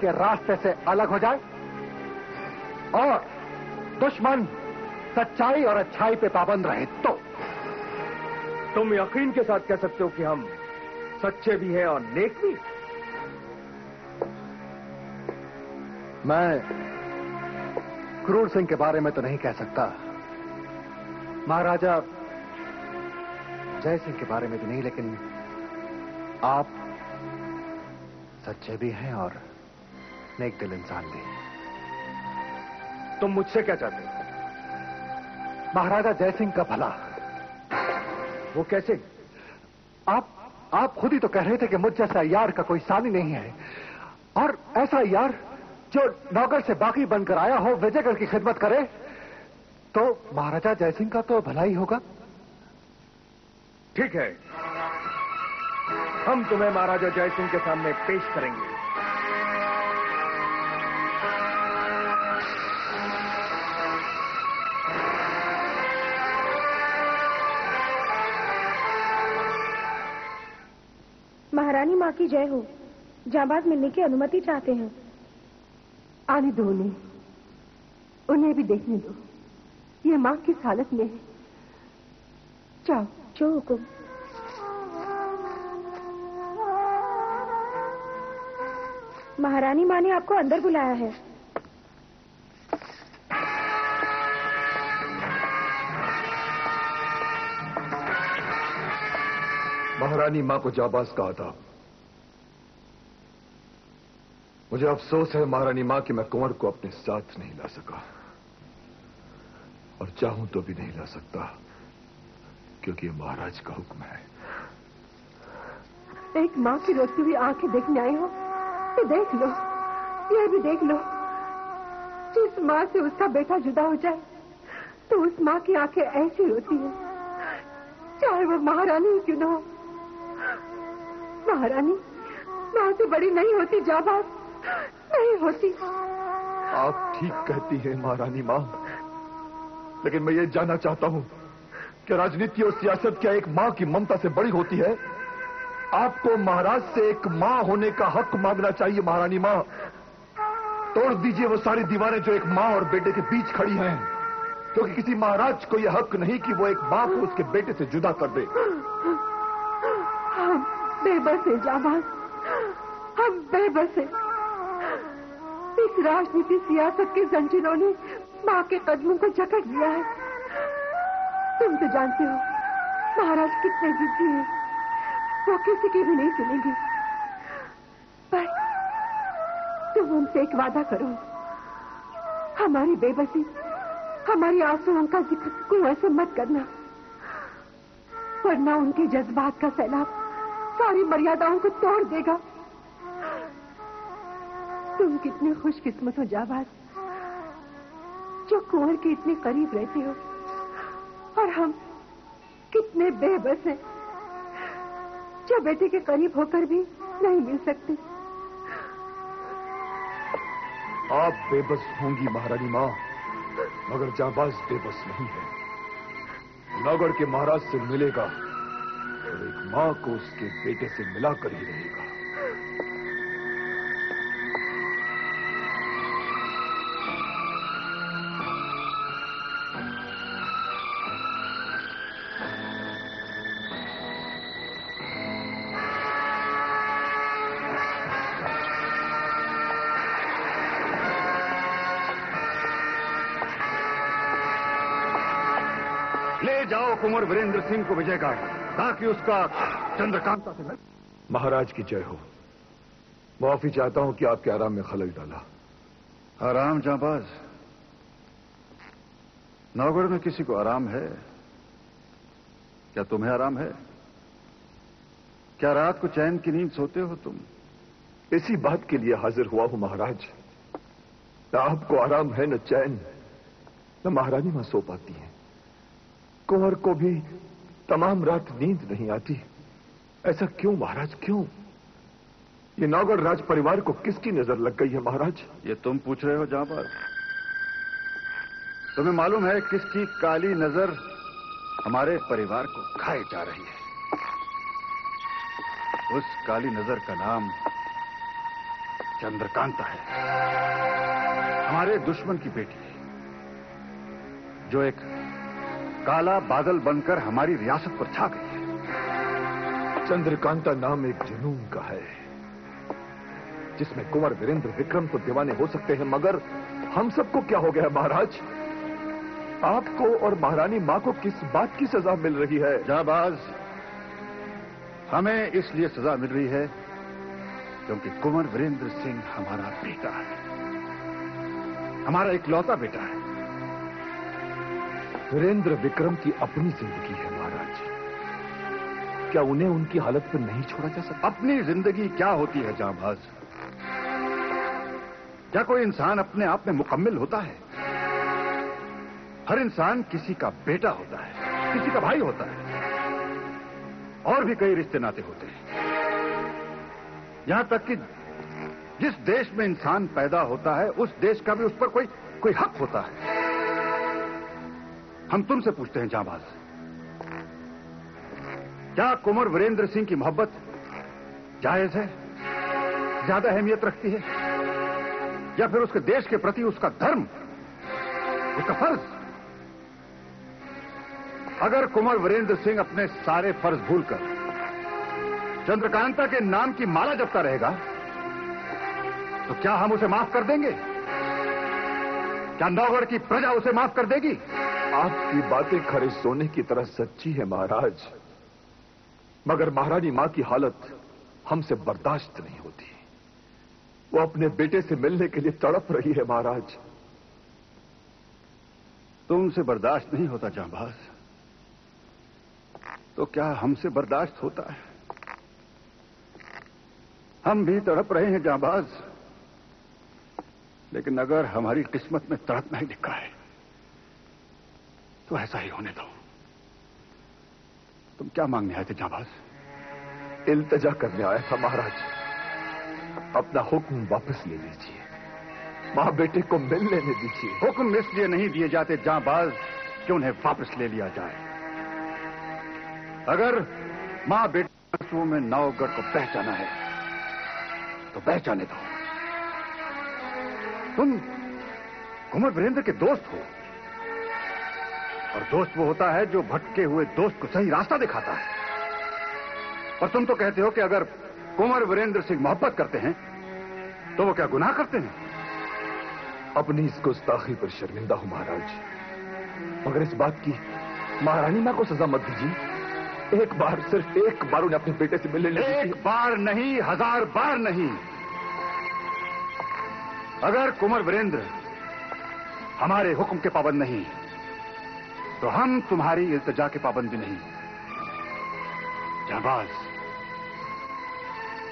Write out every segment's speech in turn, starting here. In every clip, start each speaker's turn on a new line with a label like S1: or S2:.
S1: के रास्ते से अलग हो जाए और दुश्मन सच्चाई और अच्छाई पे पाबंद रहे तो
S2: तुम यकीन के साथ कह सकते हो कि हम सच्चे भी हैं और नेक भी?
S1: मैं क्रूर सिंह के बारे में तो नहीं कह सकता, महाराजा जय सिंह के बारे में भी नहीं, लेकिन आप सच्चे भी हैं और नेक दिल इंसान भी।
S2: तुम मुझसे क्या चाहते हो?
S1: महाराजा जय सिंह का भला।
S2: वो कैसे?
S1: आप खुद ही तो कह रहे थे कि मुझ जैसा यार का कोई सानी नहीं है, और ऐसा यार जो नौकर से बाकी बनकर आया हो, विजयगढ़ की खिदमत करे, तो महाराजा जय सिंह का तो भला ही होगा।
S2: ठीक है, हम तुम्हें महाराजा जय सिंह के सामने पेश करेंगे।
S3: महारानी माँ की जय हो। जाबाज मिलने की अनुमति चाहते हैं।
S4: आने दो उन्हें भी देखने दो। ये माँ किस हालत में है। जाओ।
S3: जो हुकुम। महारानी माँ ने आपको अंदर बुलाया है।
S5: महारानी माँ को जाबाज का आदाब। मुझे अफसोस है महारानी माँ कि मैं कुंवर को अपने साथ नहीं ला सका, और चाहूं तो भी नहीं ला सकता, क्योंकि ये महाराज का हुक्म है।
S4: एक माँ की रोती हुई आंखें देखने आई हो तो देख लो, ये भी देख लो। जिस माँ से उसका बेटा जुदा हो जाए तो उस माँ की आंखें ऐसी रोती है, चाहे वो महारानी क्यों ना हो। महारानी माँ से बड़ी नहीं होती जाबाज, नहीं होती।
S5: आप ठीक कहती हैं महारानी माँ, लेकिन मैं ये जानना चाहता हूं कि राजनीति और सियासत क्या एक माँ की ममता से बड़ी होती है? आपको महाराज से एक माँ होने का हक मांगना चाहिए महारानी माँ। तोड़ दीजिए वो सारी दीवारें जो एक माँ और बेटे के बीच खड़ी हैं, क्योंकि किसी महाराज को यह हक नहीं कि वो एक माँ को उसके बेटे से जुदा कर दे।
S4: हम बेबस है जाबाज, हम बेबस है। इस राजनीति सियासत के जंजीरों ने माँ के कदमों को जकड़ लिया है। तुम तो जानते हो महाराज कितने जिद्दी हैं, वो किसी की भी नहीं सुनेंगे। पर तुम उनसे एक वादा करो, हमारी बेबसी, हमारी आंसुओं का जिक्र कुएं से मत करना, वरना उनके जज्बात का सैलाब सारी मर्यादाओं को तोड़ देगा। तुम कितने खुशकिस्मत हो जाबाज, जो कुंवर के इतने करीब रहते हो, और हम कितने बेबस हैं, जो बेटे के करीब होकर भी नहीं मिल सकते।
S5: आप बेबस होंगी महारानी माँ, मगर जाबाज बेबस नहीं है। नौगढ़ के महाराज से मिलेगा और एक माँ को उसके बेटे से मिलाकर ही रहेगा।
S6: ले जाओ कुंवर वीरेंद्र सिंह को विजयगढ़, ताकि उसका चंद्रकांता से
S5: महाराज की जय हो। माफी चाहता हूं कि आपके आराम में खलल डाला।
S6: आराम जाबाज? नौगढ़ में किसी को आराम है? क्या तुम्हें आराम है? क्या रात को चैन की नींद सोते हो तुम?
S5: इसी बात के लिए हाजिर हुआ हूं महाराज। न आपको आराम है, न चैन, न महारानी मां सो पाती है। कुंवर को भी तमाम रात नींद नहीं आती। ऐसा क्यों महाराज, क्यों? ये नौगढ़ राज परिवार को किसकी नजर लग गई है महाराज?
S6: ये तुम पूछ रहे हो जाबाज? तुम्हें मालूम है किसकी काली नजर हमारे परिवार को खाए जा रही है? उस काली नजर का नाम चंद्रकांता है, हमारे दुश्मन की बेटी, जो एक काला बादल बनकर हमारी रियासत पर छा गई है।
S5: चंद्रकांता नाम एक जुनून का है, जिसमें कुंवर वीरेंद्र विक्रम तो दीवाने हो सकते हैं, मगर हम सबको क्या हो गया महाराज? आपको और महारानी मां को किस बात की सजा मिल रही है?
S6: जाबाज, हमें इसलिए सजा मिल रही है क्योंकि कुंवर वीरेंद्र सिंह हमारा बेटा है, हमारा इकलौता बेटा है।
S5: वीरेंद्र विक्रम की अपनी जिंदगी है महाराज, क्या उन्हें उनकी हालत पर नहीं छोड़ा जा सकता?
S6: अपनी जिंदगी क्या होती है जाबाज? क्या कोई इंसान अपने आप में मुकम्मिल होता है? हर इंसान किसी का बेटा होता है, किसी का भाई होता है, और भी कई रिश्ते नाते होते हैं। यहां तक कि जिस देश में इंसान पैदा होता है उस देश का भी उस पर कोई हक होता है। हम तुमसे पूछते हैं जाबाज, क्या कुंवर वीरेंद्र सिंह की मोहब्बत जायज है, ज्यादा अहमियत रखती है, या फिर उसके देश के प्रति उसका धर्म, उसका फर्ज? अगर कुंवर वीरेंद्र सिंह अपने सारे फर्ज भूलकर चंद्रकांता के नाम की माला जपता रहेगा तो क्या हम उसे माफ कर देंगे? क्या नौगढ़ की प्रजा उसे माफ कर देगी?
S5: आपकी बातें खरे सोने की तरह सच्ची है महाराज, मगर महारानी मां की हालत हमसे बर्दाश्त नहीं होती। वो अपने बेटे से मिलने के लिए तड़प रही है महाराज।
S6: तुमसे बर्दाश्त नहीं होता जांबाज, तो क्या हमसे बर्दाश्त होता है? हम भी तड़प रहे हैं जांबाज, लेकिन अगर हमारी किस्मत में तड़पना ही लिखा है तो ऐसा ही होने दो। तुम क्या मांगने आए थे जांबाज?
S5: इल्तिजा करने आया था महाराज, अपना हुक्म वापस ले लीजिए, मां बेटे को मिल लेने दीजिए।
S6: हुक्म इसलिए नहीं दिए जाते जांबाज कि उन्हें वापस ले लिया जाए। अगर मां बेटे आंसुओं में नौगढ़ को पहचाना है तो पहचाने दो। तुम कुंवर वीरेंद्र के दोस्त हो, और दोस्त वो होता है जो भटके हुए दोस्त को सही रास्ता दिखाता है। और तुम तो कहते हो कि अगर कुंवर वीरेंद्र सिंह मोहब्बत करते हैं तो वो क्या गुनाह करते हैं?
S5: अपनी इस गुस्ताखी पर शर्मिंदा हूं महाराज, मगर इस बात की महारानी मां को सजा मत दीजिए। एक बार, सिर्फ एक बार उन्हें अपने बेटे से मिलने दीजिए।
S6: एक बार नहीं, 1000 बार नहीं। अगर कुंवर वीरेंद्र हमारे हुक्म के पाबंद नहीं तो हम तुम्हारी इल्तिजा के पाबंद भी नहीं। जाबाज,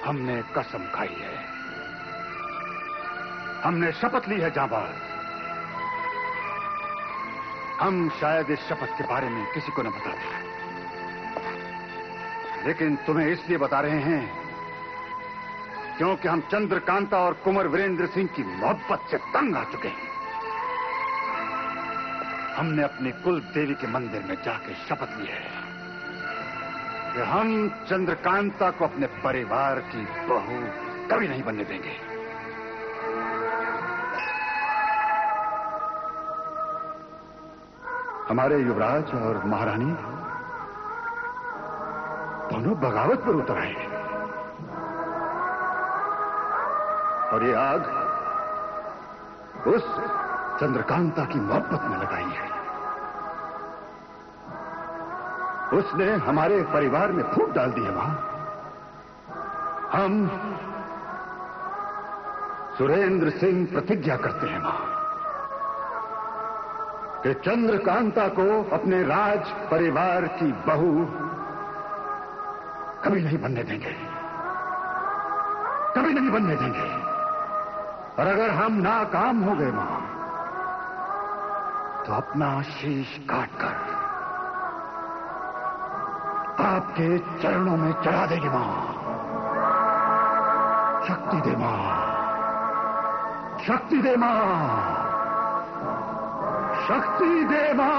S6: हमने कसम खाई है, हमने शपथ ली है जाबाज। हम शायद इस शपथ के बारे में किसी को न बताते, लेकिन तुम्हें इसलिए बता रहे हैं क्योंकि हम चंद्रकांता और कुंवर वीरेंद्र सिंह की मोहब्बत से तंग आ चुके हैं। हमने अपनी कुल देवी के मंदिर में जाकर शपथ ली है कि हम चंद्रकांता को अपने परिवार की बहू कभी नहीं बनने देंगे। हमारे युवराज और महारानी दोनों बगावत पर उतर आए हैं, और ये आग उस चंद्रकांता की मोहब्बत में लगाई है। उसने हमारे परिवार में फूट डाल दी है। वहां हम सुरेंद्र सिंह प्रतिज्ञा करते हैं मां कि चंद्रकांता को अपने राज परिवार की बहू कभी नहीं बनने देंगे, कभी नहीं बनने देंगे। और अगर हम नाकाम हो गए मां तो अपना शीश काटकर आपके चरणों में चढ़ा देंगे मां। शक्ति दे मां, शक्ति दे मां, शक्ति दे मां।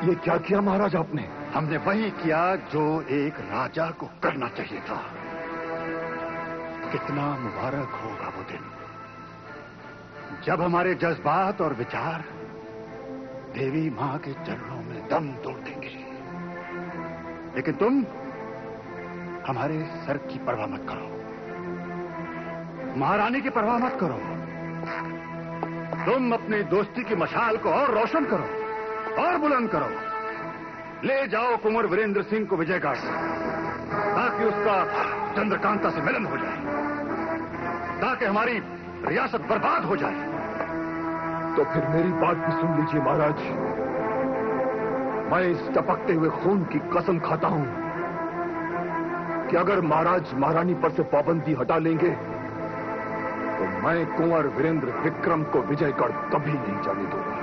S5: ये क्या किया महाराज आपने?
S6: हमने वही किया जो एक राजा को करना चाहिए था। कितना मुबारक होगा वो दिन जब हमारे जज्बात और विचार देवी मां के चरणों में दम तोड़ देंगे। लेकिन तुम हमारे सर की परवाह मत करो, महारानी की परवाह मत करो। तुम अपनी दोस्ती की मशाल को और रोशन करो और बुलंद करो। ले जाओ कुंवर वीरेंद्र सिंह को विजयगढ़, ताकि उसका चंद्रकांता से मिलन हो जाए, ताकि हमारी रियासत बर्बाद हो जाए।
S5: तो फिर मेरी बात भी सुन लीजिए महाराज। मैं इस टपकते हुए खून की कसम खाता हूं कि अगर महाराज महारानी पर से पाबंदी हटा लेंगे तो मैं कुंवर वीरेंद्र विक्रम को विजयगढ़ कभी नहीं जाने दूंगा।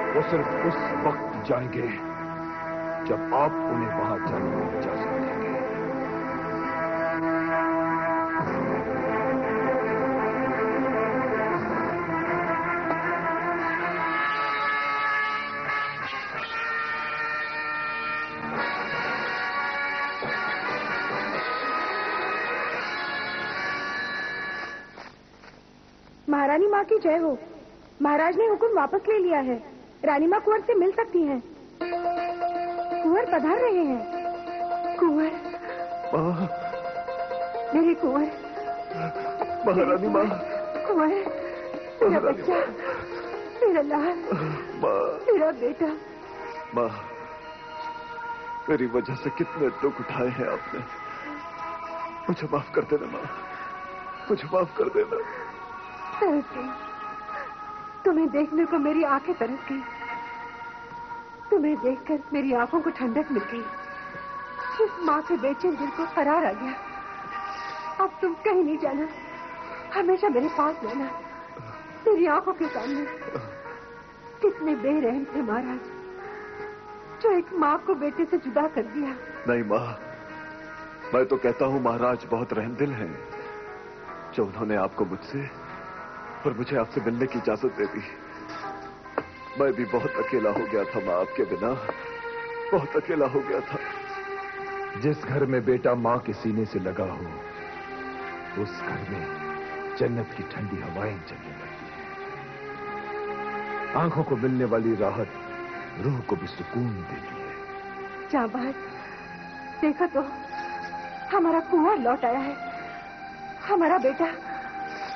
S5: वो सिर्फ उस वक्त जाएंगे जब आप उन्हें वहां जाने की इजाजत देंगे।
S3: महारानी माँ की जय हो। महाराज ने हुक्म वापस ले लिया है। रानी माँ कुंवर से मिल सकती हैं। कुंवर पधार रहे हैं।
S4: कुंवर, मेरे कुंवर,
S5: महारानी माँ,
S4: कुंवर, मेरा बच्चा, मेरा लाल, मेरा बेटा।
S5: माँ, मेरी वजह से कितने दुख उठाए हैं आपने। मुझे माफ कर देना माँ, मुझे माफ कर देना।
S4: तरस गई, तुम्हें देखने को मेरी आंखें तरस गई। तुम्हें देखकर मेरी आंखों को ठंडक मिल गई। इस माँ के बेचैन दिल को करार आ गया। अब तुम कहीं नहीं जाना, हमेशा मेरे पास रहना, मेरी आंखों के सामने। कितने बेरहम थे महाराज, जो एक माँ को बेटे से जुदा कर दिया।
S5: नहीं माँ, मैं तो कहता हूँ महाराज बहुत रहमदिल हैं, जो उन्होंने आपको मुझसे और मुझे आपसे मिलने की इजाजत दे दी। मैं भी बहुत अकेला हो गया था माँ, आपके बिना बहुत अकेला हो गया था। जिस घर में बेटा माँ के सीने से लगा हो, उस घर में जन्नत की ठंडी हवाएं चलने लगती हैं। आंखों को मिलने वाली राहत रूह को भी सुकून देती है।
S4: जाबाज, देखो तो हमारा कुंवर लौट आया है। हमारा बेटा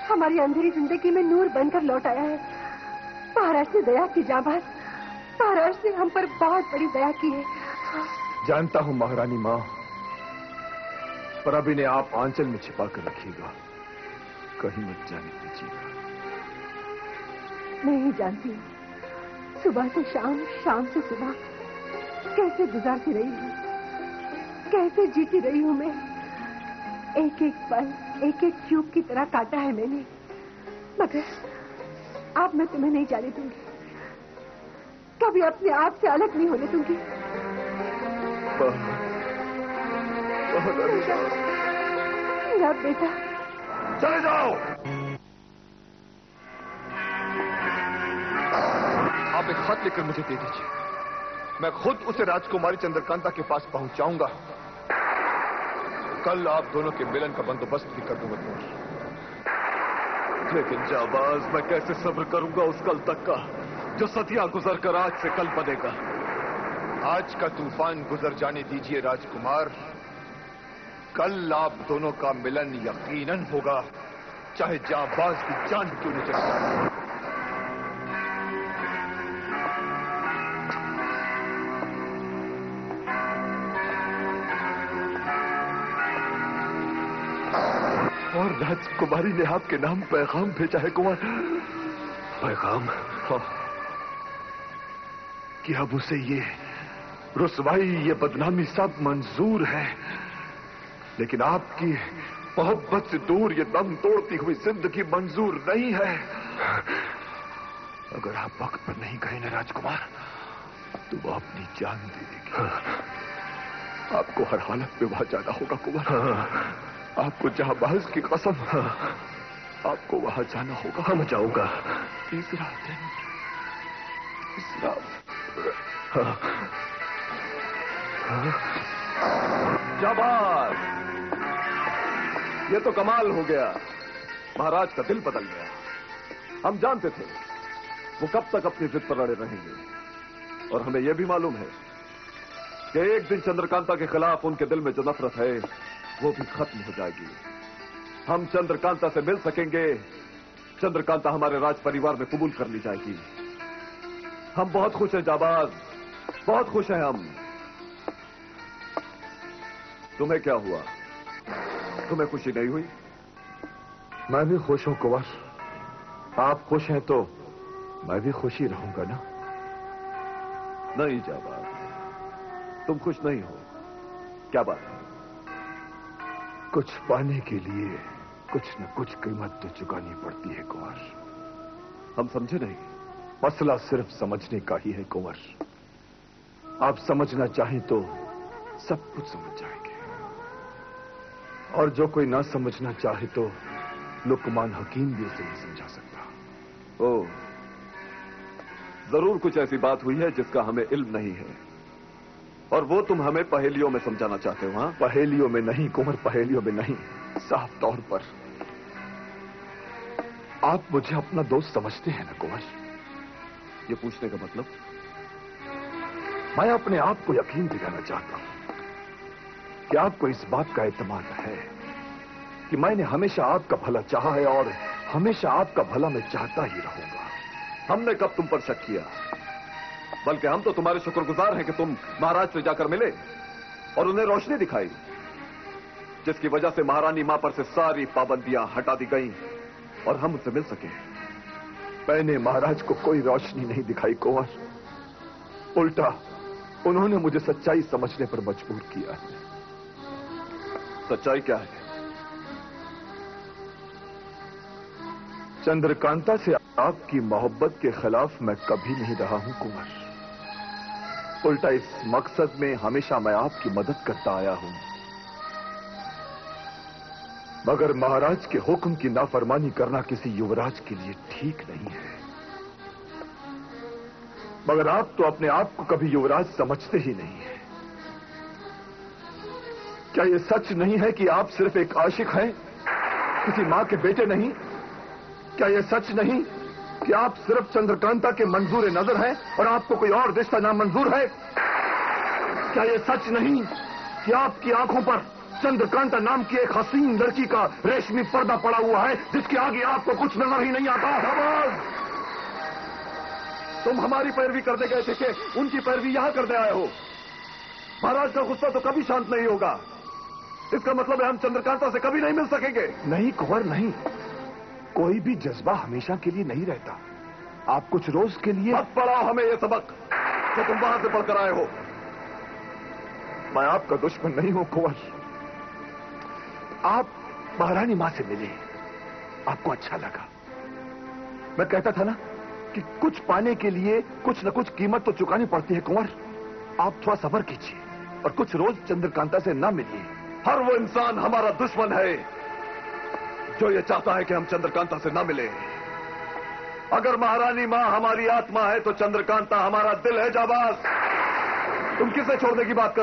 S4: हमारी अंधेरी जिंदगी में नूर बनकर लौट आया है। महाराज ने दया की जाबाज, महाराज ने हम पर बहुत बड़ी दया की है।
S5: जानता हूं महारानी माँ, पर अब इन्हें आप आंचल में छिपा कर रखिएगा, कहीं मत जाने दीजिएगा।
S4: नहीं जानती, सुबह से शाम, शाम से सुबह कैसे गुजारती रही हूँ, कैसे जीती रही हूँ मैं। एक एक पल, एक एक चूक की तरह काटा है मैंने, मगर अब मैं तुम्हें नहीं जाने दूंगी, कभी अपने आप से अलग नहीं होने दूंगी। मेरा बेटा,
S5: चले जाओ। आप एक खत लेकर मुझे दे दीजिए, मैं खुद उसे राजकुमारी चंद्रकांता के पास पहुंचाऊंगा। कल आप दोनों के मिलन का बंदोबस्त भी कर दूंगा। लेकिन जाबाज, मैं कैसे सब्र करूंगा उस कल तक का, जो सदियां गुजर कर आज से कल बनेगा।
S6: आज का तूफान गुजर जाने दीजिए राजकुमार। कल आप दोनों का मिलन यकीनन होगा, चाहे जाबाज की जान क्यों न चली जाए।
S5: और राजकुमारी ने आपके नाम पैगाम भेजा है कुंवर।
S6: पैगाम?
S5: हाँ, कि अब उसे ये रुसवाई, ये बदनामी सब मंजूर है, लेकिन आपकी मोहब्बत से दूर ये दम तोड़ती हुई जिंदगी मंजूर नहीं है। अगर आप वक्त पर नहीं गए ना राजकुमार, तो वो अपनी जान दे देगी। आपको हर हालत में वहां जाना होगा कुंवर। आपको जाबाज की कसम, आपको वहां जाना होगा।
S6: हम जाऊंगा।
S5: तीसरा दिन, तीसरा शाबाश, ये तो कमाल हो गया। महाराज का दिल बदल गया। हम जानते थे वो कब तक अपनी जिद पर अड़े रहेंगे, और हमें यह भी मालूम है कि एक दिन चंद्रकांता के खिलाफ उनके दिल में जो नफरत है वो भी खत्म हो जाएगी। हम चंद्रकांता से मिल सकेंगे, चंद्रकांता हमारे राज परिवार में कबूल कर ली जाएगी। हम बहुत खुश हैं जाबाज, बहुत खुश हैं हम। तुम्हें क्या हुआ? तुम्हें खुशी नहीं हुई?
S6: मैं भी खुश हूं कुंवर। आप खुश हैं तो मैं भी खुशी रहूंगा ना।
S5: नहीं जाबाज, तुम खुश नहीं हो। क्या बात है?
S6: कुछ पाने के लिए कुछ न कुछ कीमत तो चुकानी पड़ती है कुंवर।
S5: हम समझे नहीं।
S6: मसला सिर्फ समझने का ही है कुंवर। आप समझना चाहें तो सब कुछ समझ जाएंगे, और जो कोई ना समझना चाहे तो लुकमान हकीम भी उसे नहीं समझा सकता।
S5: ओह, जरूर कुछ ऐसी बात हुई है जिसका हमें इल्म नहीं है, और वो तुम हमें पहेलियों में समझाना चाहते हो। हाँ,
S6: पहेलियों में नहीं कुंवर, पहेलियों में नहीं, साफ तौर पर। आप मुझे अपना दोस्त समझते हैं ना कुंवर?
S5: ये पूछने का मतलब?
S6: मैं अपने आप को यकीन दिलाना चाहता हूं कि आपको इस बात का एतमाद है कि मैंने हमेशा आपका भला चाहा है, और हमेशा आपका भला मैं चाहता ही रहूंगा।
S5: हमने कब तुम पर शक किया? बल्कि हम तो तुम्हारे शुक्रगुजार हैं कि तुम महाराज से जाकर मिले और उन्हें रोशनी दिखाई, जिसकी वजह से महारानी मां पर से सारी पाबंदियां हटा दी गईं और हम उनसे मिल सके।
S6: मैंने महाराज को कोई रोशनी नहीं दिखाई कुंवर, उल्टा उन्होंने मुझे सच्चाई समझने पर मजबूर किया है।
S5: सच्चाई क्या है?
S6: चंद्रकांता से आपकी मोहब्बत के खिलाफ मैं कभी नहीं रहा हूं कुंवर। उल्टा इस मकसद में हमेशा मैं आपकी मदद करता आया हूं, मगर महाराज के हुक्म की नाफरमानी करना किसी युवराज के लिए ठीक नहीं है। मगर आप तो अपने आप को कभी युवराज समझते ही नहीं है। क्या यह सच नहीं है कि आप सिर्फ एक आशिक हैं, किसी मां के बेटे नहीं? क्या यह सच नहीं कि आप सिर्फ चंद्रकांता के मंजूर नजर हैं और आपको कोई और रिश्ता नामंजूर है? क्या यह सच नहीं कि आपकी आंखों पर चंद्रकांता नाम की एक हसीन लड़की का रेशमी पर्दा पड़ा हुआ है, जिसके आगे आपको कुछ नजर ही नहीं आता?
S5: तुम हमारी पैरवी करने गए थे कि उनकी पैरवी यहां करने आए हो? महाराज का गुस्सा तो कभी शांत नहीं होगा। इसका मतलब है हम चंद्रकांता से कभी नहीं मिल सकेंगे।
S6: नहीं कुंवर, नहीं। कोई भी जज्बा हमेशा के लिए नहीं रहता। आप कुछ रोज के लिए
S5: मत पढ़ाओ हमें यह सबक जो तुम बाहर से पढ़कर आए हो।
S6: मैं आपका दुश्मन नहीं हूं कुंवर। आप महारानी मां से मिले, आपको अच्छा लगा। मैं कहता था ना कि कुछ पाने के लिए कुछ न कुछ कीमत तो चुकानी पड़ती है कुंवर। आप थोड़ा सब्र कीजिए और कुछ रोज चंद्रकांता से ना मिलिए।
S5: हर वो इंसान हमारा दुश्मन है जो ये चाहता है कि हम चंद्रकांता से ना मिले। अगर महारानी मां हमारी आत्मा है तो चंद्रकांता हमारा दिल है। जाबाज, तुम किसे छोड़ने की बात कर